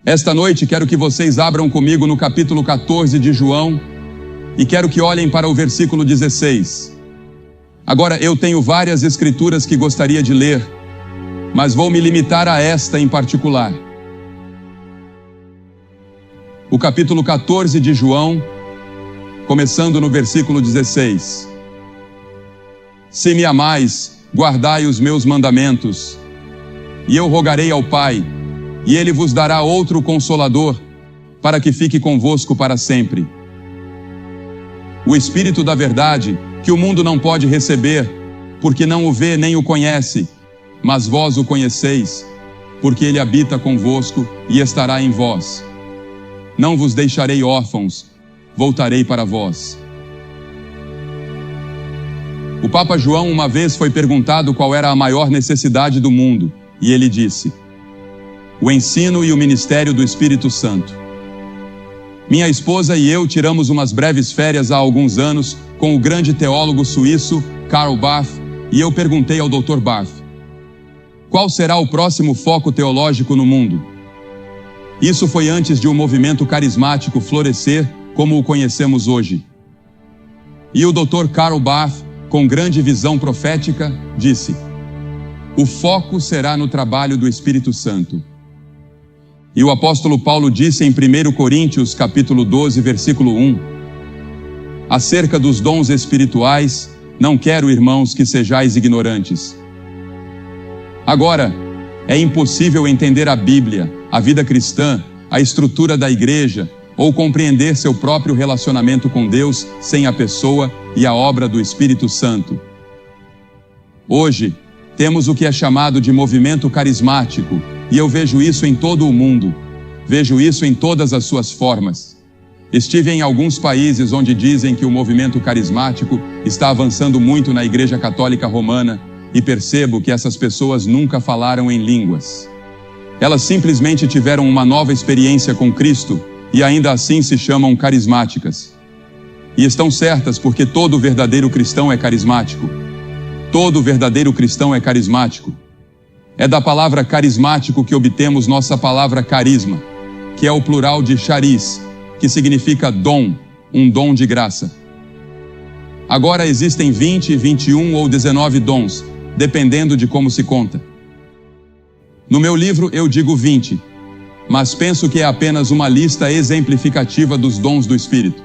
Esta noite quero que vocês abram comigo no capítulo 14 de João e quero que olhem para o versículo 16. Agora, eu tenho várias escrituras que gostaria de ler, mas vou me limitar a esta em particular. O capítulo 14 de João, começando no versículo 16. Se me amais, guardai os meus mandamentos, e eu rogarei ao Pai, e Ele vos dará outro Consolador, para que fique convosco para sempre. O Espírito da verdade, que o mundo não pode receber, porque não o vê nem o conhece, mas vós o conheceis, porque Ele habita convosco e estará em vós. Não vos deixarei órfãos, voltarei para vós. O Papa João uma vez foi perguntado qual era a maior necessidade do mundo, e ele disse: o ensino e o ministério do Espírito Santo. Minha esposa e eu tiramos umas breves férias há alguns anos com o grande teólogo suíço Karl Barth, e eu perguntei ao Dr. Barth: qual será o próximo foco teológico no mundo? Isso foi antes de um movimento carismático florescer como o conhecemos hoje. E o Dr. Karl Barth, com grande visão profética, disse: o foco será no trabalho do Espírito Santo. E o apóstolo Paulo disse em 1 Coríntios, capítulo 12, versículo 1, acerca dos dons espirituais, não quero, irmãos, que sejais ignorantes. Agora, é impossível entender a Bíblia, a vida cristã, a estrutura da igreja, ou compreender seu próprio relacionamento com Deus sem a pessoa e a obra do Espírito Santo. Hoje, temos o que é chamado de movimento carismático, e eu vejo isso em todo o mundo. Vejo isso em todas as suas formas. Estive em alguns países onde dizem que o movimento carismático está avançando muito na Igreja Católica Romana e percebo que essas pessoas nunca falaram em línguas. Elas simplesmente tiveram uma nova experiência com Cristo e ainda assim se chamam carismáticas. E estão certas porque todo verdadeiro cristão é carismático. Todo verdadeiro cristão é carismático. É da palavra carismático que obtemos nossa palavra carisma, que é o plural de charis, que significa dom, um dom de graça. Agora existem 20, 21 ou 19 dons, dependendo de como se conta. No meu livro eu digo 20, mas penso que é apenas uma lista exemplificativa dos dons do Espírito.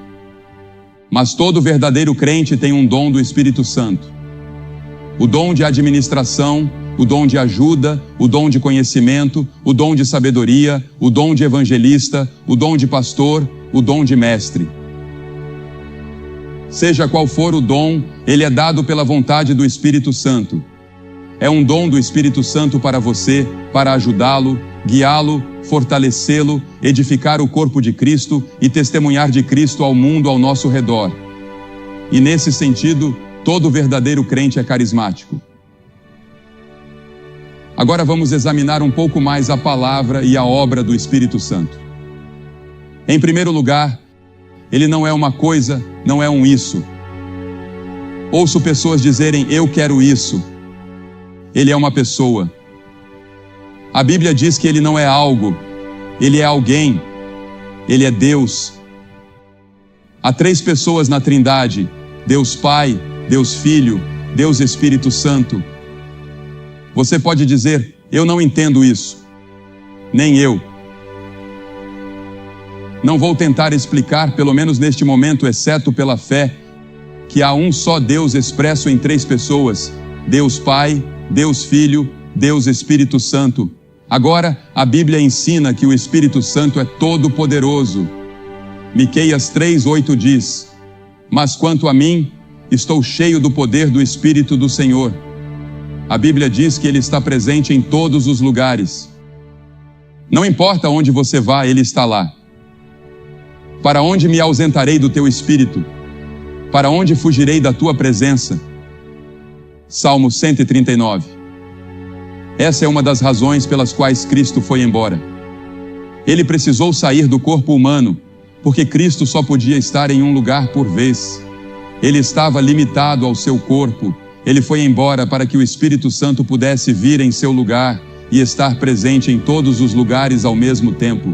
Mas todo verdadeiro crente tem um dom do Espírito Santo. O dom de administração, o dom de ajuda, o dom de conhecimento, o dom de sabedoria, o dom de evangelista, o dom de pastor, o dom de mestre. Seja qual for o dom, ele é dado pela vontade do Espírito Santo. É um dom do Espírito Santo para você, para ajudá-lo, guiá-lo, fortalecê-lo, edificar o corpo de Cristo e testemunhar de Cristo ao mundo ao nosso redor. E nesse sentido, todo verdadeiro crente é carismático. Agora vamos examinar um pouco mais a palavra e a obra do Espírito Santo. Em primeiro lugar, ele não é uma coisa, não é um isso. Ouço pessoas dizerem, eu quero isso. Ele é uma pessoa. A Bíblia diz que ele não é algo, ele é alguém, ele é Deus. Há 3 pessoas na Trindade, Deus Pai, Deus Filho, Deus Espírito Santo. Você pode dizer, eu não entendo isso. Nem eu. Não vou tentar explicar, pelo menos neste momento, exceto pela fé, que há um só Deus expresso em 3 pessoas, Deus Pai, Deus Filho, Deus Espírito Santo. Agora, a Bíblia ensina que o Espírito Santo é todo-poderoso. Miqueias 3:8 diz, mas quanto a mim, estou cheio do poder do Espírito do Senhor. A Bíblia diz que Ele está presente em todos os lugares. Não importa onde você vá, Ele está lá. Para onde me ausentarei do teu Espírito? Para onde fugirei da tua presença? Salmo 139. Essa é uma das razões pelas quais Cristo foi embora. Ele precisou sair do corpo humano, porque Cristo só podia estar em um lugar por vez. Ele estava limitado ao seu corpo. Ele foi embora para que o Espírito Santo pudesse vir em seu lugar e estar presente em todos os lugares ao mesmo tempo.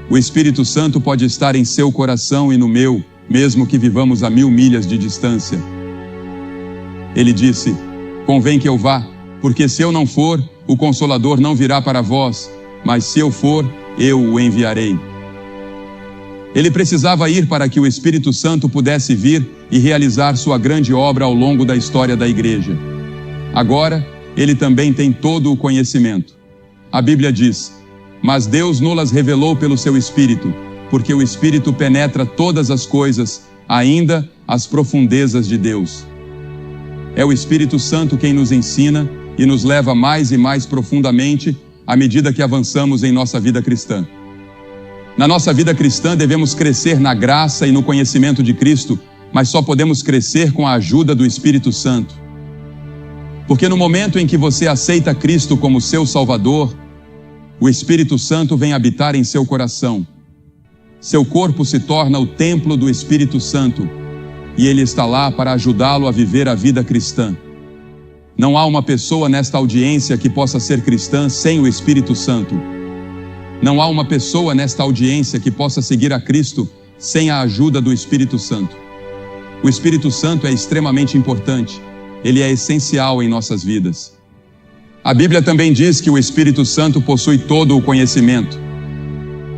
O Espírito Santo pode estar em seu coração e no meu, mesmo que vivamos a 1000 milhas de distância. Ele disse: convém que eu vá, porque se eu não for, o Consolador não virá para vós, mas se eu for, eu o enviarei. Ele precisava ir para que o Espírito Santo pudesse vir e realizar sua grande obra ao longo da história da igreja. Agora, ele também tem todo o conhecimento. A Bíblia diz: mas Deus nos revelou pelo seu Espírito, porque o Espírito penetra todas as coisas, ainda as profundezas de Deus. É o Espírito Santo quem nos ensina e nos leva mais e mais profundamente à medida que avançamos em nossa vida cristã. Na nossa vida cristã devemos crescer na graça e no conhecimento de Cristo, mas só podemos crescer com a ajuda do Espírito Santo. Porque no momento em que você aceita Cristo como seu Salvador, o Espírito Santo vem habitar em seu coração. Seu corpo se torna o templo do Espírito Santo e ele está lá para ajudá-lo a viver a vida cristã. Não há uma pessoa nesta audiência que possa ser cristã sem o Espírito Santo. Não há uma pessoa nesta audiência que possa seguir a Cristo sem a ajuda do Espírito Santo. O Espírito Santo é extremamente importante. Ele é essencial em nossas vidas. A Bíblia também diz que o Espírito Santo possui todo o conhecimento.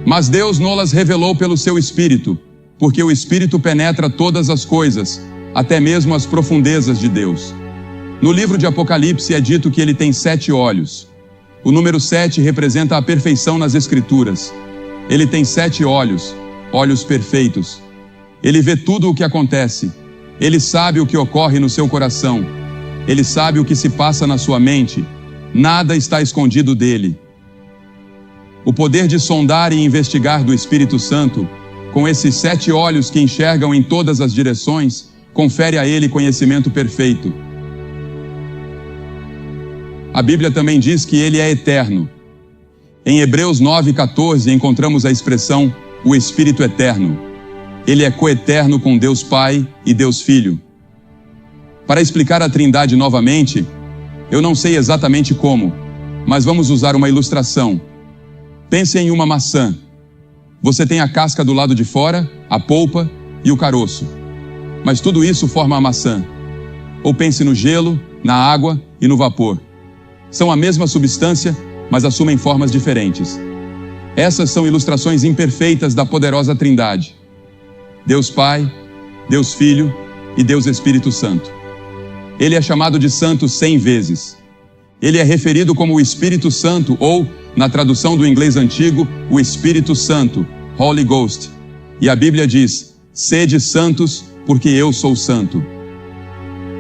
Mas Deus nos revelou pelo seu Espírito, porque o Espírito penetra todas as coisas, até mesmo as profundezas de Deus. No livro de Apocalipse é dito que ele tem 7 olhos. O número 7 representa a perfeição nas Escrituras. Ele tem 7 olhos, olhos perfeitos. Ele vê tudo o que acontece. Ele sabe o que ocorre no seu coração. Ele sabe o que se passa na sua mente. Nada está escondido dele. O poder de sondar e investigar do Espírito Santo, com esses 7 olhos que enxergam em todas as direções, confere a ele conhecimento perfeito. A Bíblia também diz que ele é eterno. Em Hebreus 9:14 encontramos a expressão o Espírito Eterno. Ele é coeterno com Deus Pai e Deus Filho. Para explicar a Trindade novamente, eu não sei exatamente como, mas vamos usar uma ilustração. Pense em uma maçã. Você tem a casca do lado de fora, a polpa e o caroço. Mas tudo isso forma a maçã. Ou pense no gelo, na água e no vapor. São a mesma substância, mas assumem formas diferentes. Essas são ilustrações imperfeitas da poderosa Trindade. Deus Pai, Deus Filho e Deus Espírito Santo. Ele é chamado de Santo 100 vezes. Ele é referido como o Espírito Santo ou, na tradução do inglês antigo, o Espírito Santo, Holy Ghost. E a Bíblia diz: sede santos, porque eu sou santo.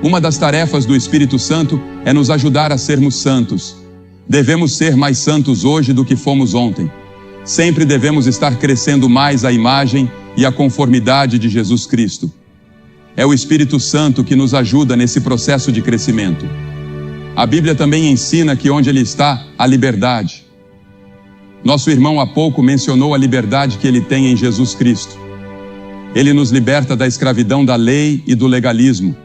Uma das tarefas do Espírito Santo é nos ajudar a sermos santos. Devemos ser mais santos hoje do que fomos ontem. Sempre devemos estar crescendo mais à imagem e à conformidade de Jesus Cristo. É o Espírito Santo que nos ajuda nesse processo de crescimento. A Bíblia também ensina que onde Ele está, há liberdade. Nosso irmão há pouco mencionou a liberdade que ele tem em Jesus Cristo. Ele nos liberta da escravidão da lei e do legalismo.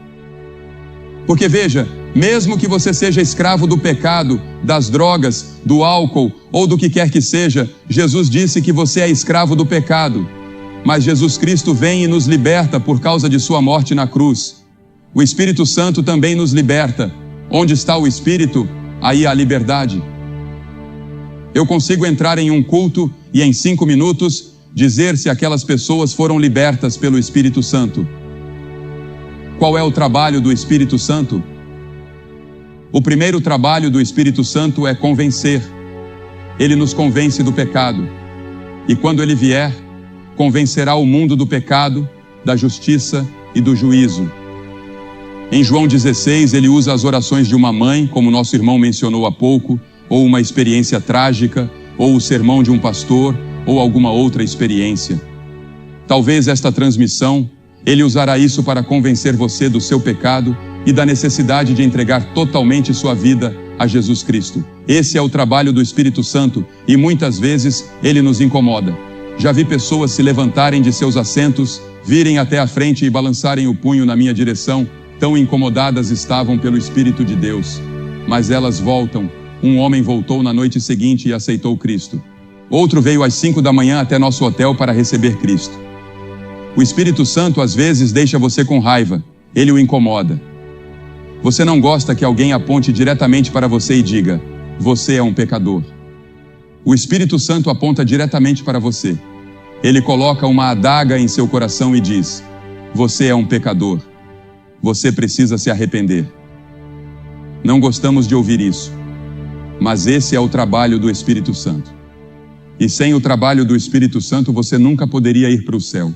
Porque veja, mesmo que você seja escravo do pecado, das drogas, do álcool ou do que quer que seja, Jesus disse que você é escravo do pecado. Mas Jesus Cristo vem e nos liberta por causa de sua morte na cruz. O Espírito Santo também nos liberta. Onde está o Espírito, aí há liberdade. Eu consigo entrar em um culto e em 5 minutos dizer se aquelas pessoas foram libertas pelo Espírito Santo. Qual é o trabalho do Espírito Santo? O primeiro trabalho do Espírito Santo é convencer. Ele nos convence do pecado. E quando ele vier, convencerá o mundo do pecado, da justiça e do juízo. Em João 16, ele usa as orações de uma mãe, como nosso irmão mencionou há pouco, ou uma experiência trágica, ou o sermão de um pastor, ou alguma outra experiência. Talvez esta transmissão, ele usará isso para convencer você do seu pecado e da necessidade de entregar totalmente sua vida a Jesus Cristo. Esse é o trabalho do Espírito Santo e muitas vezes ele nos incomoda. Já vi pessoas se levantarem de seus assentos, virem até a frente e balançarem o punho na minha direção, tão incomodadas estavam pelo Espírito de Deus. Mas elas voltam. Um homem voltou na noite seguinte e aceitou Cristo. Outro veio às 5 da manhã até nosso hotel para receber Cristo. O Espírito Santo às vezes deixa você com raiva, ele o incomoda. Você não gosta que alguém aponte diretamente para você e diga: você é um pecador. O Espírito Santo aponta diretamente para você. Ele coloca uma adaga em seu coração e diz: você é um pecador. Você precisa se arrepender. Não gostamos de ouvir isso, mas esse é o trabalho do Espírito Santo. E sem o trabalho do Espírito Santo, você nunca poderia ir para o céu.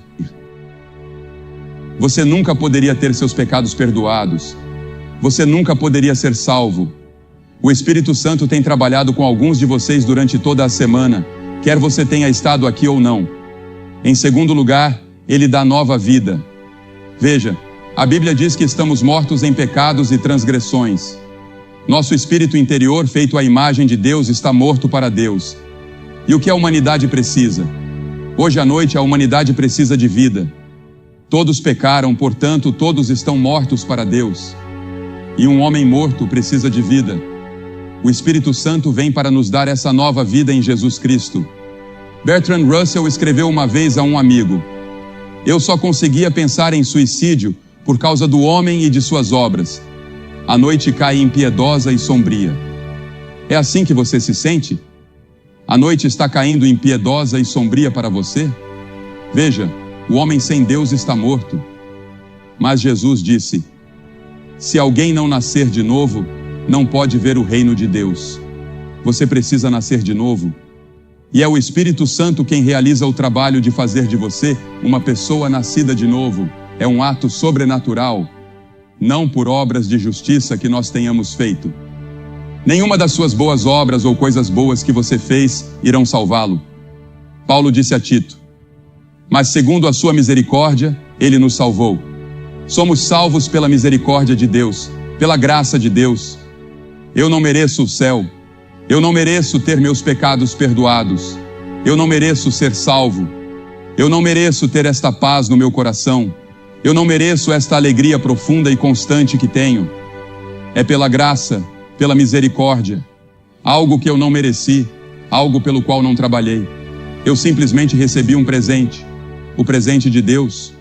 Você nunca poderia ter seus pecados perdoados. Você nunca poderia ser salvo. O Espírito Santo tem trabalhado com alguns de vocês durante toda a semana, quer você tenha estado aqui ou não. Em segundo lugar, ele dá nova vida. Veja, a Bíblia diz que estamos mortos em pecados e transgressões. Nosso espírito interior, feito à imagem de Deus, está morto para Deus. E o que a humanidade precisa? Hoje à noite a humanidade precisa de vida. Todos pecaram, portanto, todos estão mortos para Deus. E um homem morto precisa de vida. O Espírito Santo vem para nos dar essa nova vida em Jesus Cristo. Bertrand Russell escreveu uma vez a um amigo: eu só conseguia pensar em suicídio por causa do homem e de suas obras. A noite cai impiedosa e sombria. É assim que você se sente? A noite está caindo impiedosa e sombria para você? Veja, o homem sem Deus está morto. Mas Jesus disse: se alguém não nascer de novo, não pode ver o reino de Deus. Você precisa nascer de novo. E é o Espírito Santo quem realiza o trabalho de fazer de você uma pessoa nascida de novo. É um ato sobrenatural, não por obras de justiça que nós tenhamos feito. Nenhuma das suas boas obras ou coisas boas que você fez irão salvá-lo. Paulo disse a Tito: mas segundo a sua misericórdia, ele nos salvou. Somos salvos pela misericórdia de Deus, pela graça de Deus. Eu não mereço o céu. Eu não mereço ter meus pecados perdoados. Eu não mereço ser salvo. Eu não mereço ter esta paz no meu coração. Eu não mereço esta alegria profunda e constante que tenho. É pela graça, pela misericórdia. Algo que eu não mereci, algo pelo qual não trabalhei. Eu simplesmente recebi um presente. O presente de Deus.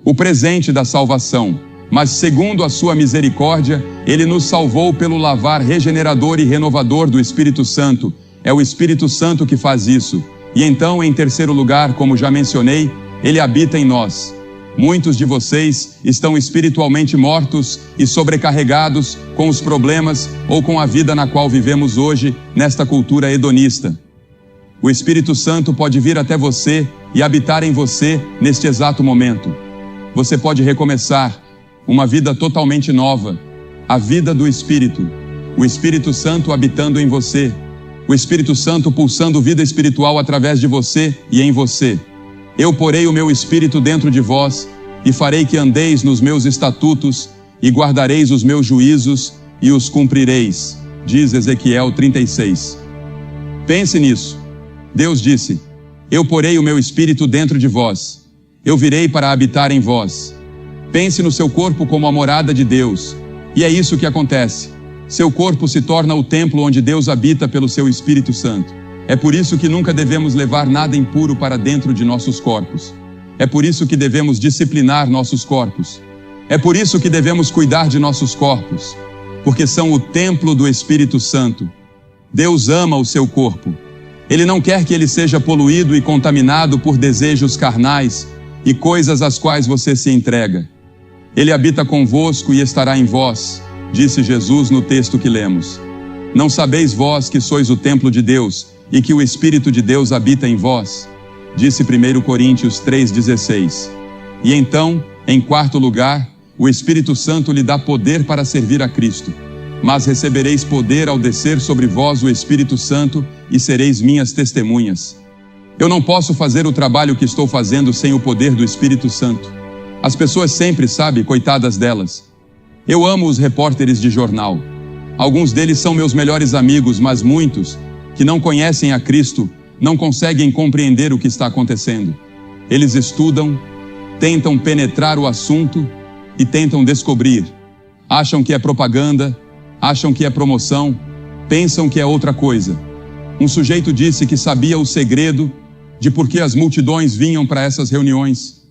O presente da salvação. Mas segundo a sua misericórdia, ele nos salvou pelo lavar regenerador e renovador do Espírito Santo. É o Espírito Santo que faz isso. E então, em terceiro lugar, como já mencionei, ele habita em nós. Muitos de vocês estão espiritualmente mortos e sobrecarregados com os problemas ou com a vida na qual vivemos hoje, nesta cultura hedonista. O Espírito Santo pode vir até você e habitar em você neste exato momento. Você pode recomeçar uma vida totalmente nova, a vida do Espírito, o Espírito Santo habitando em você, o Espírito Santo pulsando vida espiritual através de você e em você. Eu porei o meu Espírito dentro de vós e farei que andeis nos meus estatutos e guardareis os meus juízos e os cumprireis, diz Ezequiel 36. Pense nisso. Deus disse: eu porei o meu Espírito dentro de vós, eu virei para habitar em vós. Pense no seu corpo como a morada de Deus. E é isso que acontece. Seu corpo se torna o templo onde Deus habita pelo seu Espírito Santo. É por isso que nunca devemos levar nada impuro para dentro de nossos corpos. É por isso que devemos disciplinar nossos corpos. É por isso que devemos cuidar de nossos corpos, porque são o templo do Espírito Santo. Deus ama o seu corpo. Ele não quer que ele seja poluído e contaminado por desejos carnais e coisas às quais você se entrega. Ele habita convosco e estará em vós, disse Jesus no texto que lemos. Não sabeis vós que sois o templo de Deus e que o Espírito de Deus habita em vós? Disse 1 Coríntios 3,16. E então, em quarto lugar, o Espírito Santo lhe dá poder para servir a Cristo. Mas recebereis poder ao descer sobre vós o Espírito Santo e sereis minhas testemunhas. Eu não posso fazer o trabalho que estou fazendo sem o poder do Espírito Santo. As pessoas sempre, sabe, coitadas delas. Eu amo os repórteres de jornal. Alguns deles são meus melhores amigos, mas muitos, que não conhecem a Cristo, não conseguem compreender o que está acontecendo. Eles estudam, tentam penetrar o assunto e tentam descobrir. Acham que é propaganda, acham que é promoção, pensam que é outra coisa. Um sujeito disse que sabia o segredo de por que as multidões vinham para essas reuniões.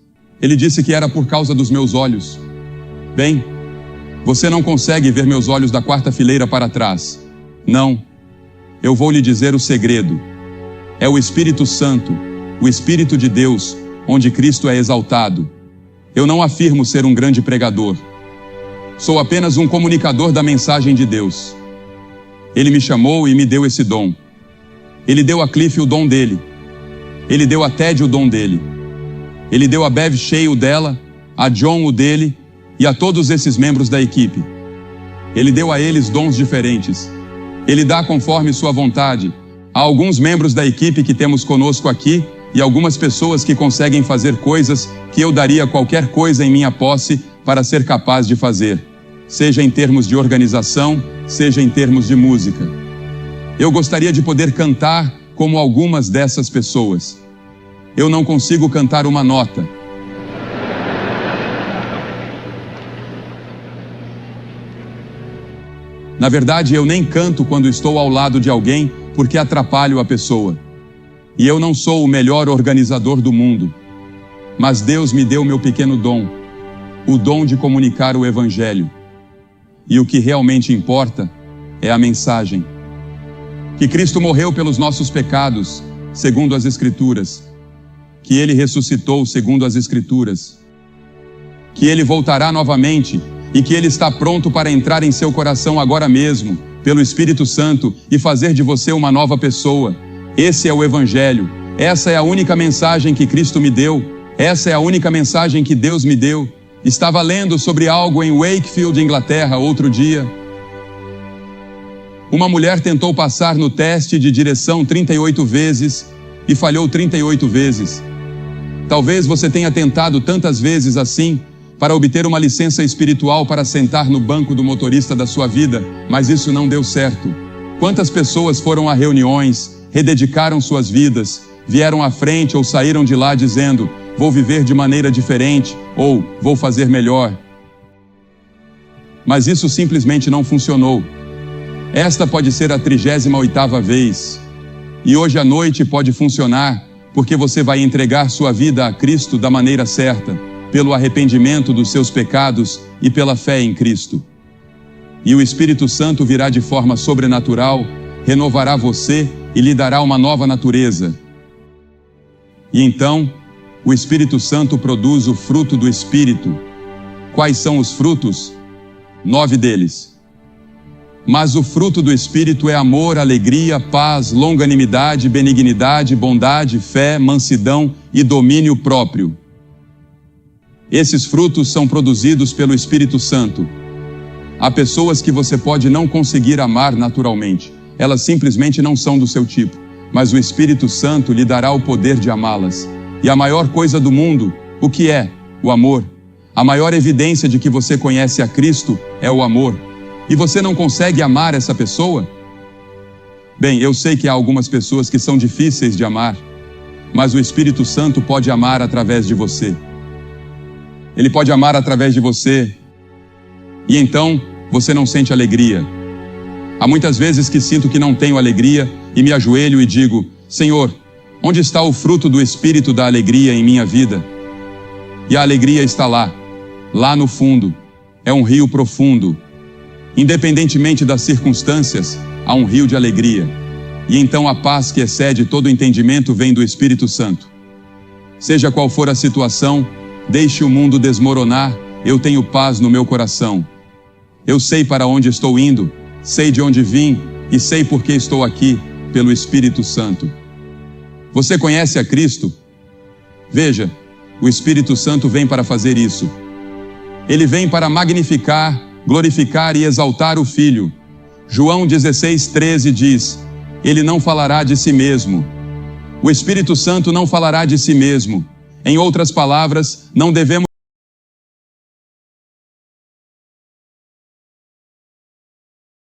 Ele disse que era por causa dos meus olhos. Bem, você não consegue ver meus olhos da quarta fileira para trás. Não. Eu vou lhe dizer o segredo. É o Espírito Santo, o Espírito de Deus, onde Cristo é exaltado. Eu não afirmo ser um grande pregador. Sou apenas um comunicador da mensagem de Deus. Ele me chamou e me deu esse dom. Ele deu a Cliff o dom dele. Ele deu a Ted o dom dele. Ele deu a Bev Shea o dela, a John o dele e a todos esses membros da equipe. Ele deu a eles dons diferentes. Ele dá conforme sua vontade. Há alguns membros da equipe que temos conosco aqui e algumas pessoas que conseguem fazer coisas que eu daria qualquer coisa em minha posse para ser capaz de fazer, seja em termos de organização, seja em termos de música. Eu gostaria de poder cantar como algumas dessas pessoas. Eu não consigo cantar uma nota. Na verdade, eu nem canto quando estou ao lado de alguém porque atrapalho a pessoa. E eu não sou o melhor organizador do mundo. Mas Deus me deu meu pequeno dom, o dom de comunicar o Evangelho. E o que realmente importa é a mensagem. Que Cristo morreu pelos nossos pecados, segundo as Escrituras. Que Ele ressuscitou, segundo as Escrituras. Que Ele voltará novamente e que Ele está pronto para entrar em seu coração agora mesmo, pelo Espírito Santo, e fazer de você uma nova pessoa. Esse é o Evangelho. Essa é a única mensagem que Cristo me deu. Essa é a única mensagem que Deus me deu. Estava lendo sobre algo em Wakefield, Inglaterra, outro dia. Uma mulher tentou passar no teste de direção 38 vezes e falhou 38 vezes. Talvez você tenha tentado tantas vezes assim para obter uma licença espiritual para sentar no banco do motorista da sua vida, mas isso não deu certo. Quantas pessoas foram a reuniões, rededicaram suas vidas, vieram à frente ou saíram de lá dizendo: vou viver de maneira diferente ou vou fazer melhor. Mas isso simplesmente não funcionou. Esta pode ser a 38ª vez. E hoje à noite pode funcionar porque você vai entregar sua vida a Cristo da maneira certa, pelo arrependimento dos seus pecados e pela fé em Cristo. E o Espírito Santo virá de forma sobrenatural, renovará você e lhe dará uma nova natureza. E então, o Espírito Santo produz o fruto do Espírito. Quais são os frutos? 9 deles. Mas o fruto do Espírito é amor, alegria, paz, longanimidade, benignidade, bondade, fé, mansidão e domínio próprio. Esses frutos são produzidos pelo Espírito Santo. Há pessoas que você pode não conseguir amar naturalmente. Elas simplesmente não são do seu tipo. Mas o Espírito Santo lhe dará o poder de amá-las. E a maior coisa do mundo, o que é? O amor. A maior evidência de que você conhece a Cristo é o amor. E você não consegue amar essa pessoa? Bem, eu sei que há algumas pessoas que são difíceis de amar, mas o Espírito Santo pode amar através de você. Ele pode amar através de você. E então, você não sente alegria. Há muitas vezes que sinto que não tenho alegria e me ajoelho e digo: Senhor, onde está o fruto do Espírito da alegria em minha vida? E a alegria está lá, lá no fundo. É um rio profundo. Independentemente das circunstâncias, há um rio de alegria. E então a paz que excede todo entendimento vem do Espírito Santo. Seja qual for a situação, deixe o mundo desmoronar, eu tenho paz no meu coração. Eu sei para onde estou indo, sei de onde vim e sei por que estou aqui, pelo Espírito Santo. Você conhece a Cristo? Veja, o Espírito Santo vem para fazer isso. Ele vem para magnificar, glorificar e exaltar o Filho. João 16:13 diz: Ele não falará de si mesmo. O Espírito Santo não falará de si mesmo. Em outras palavras, não devemos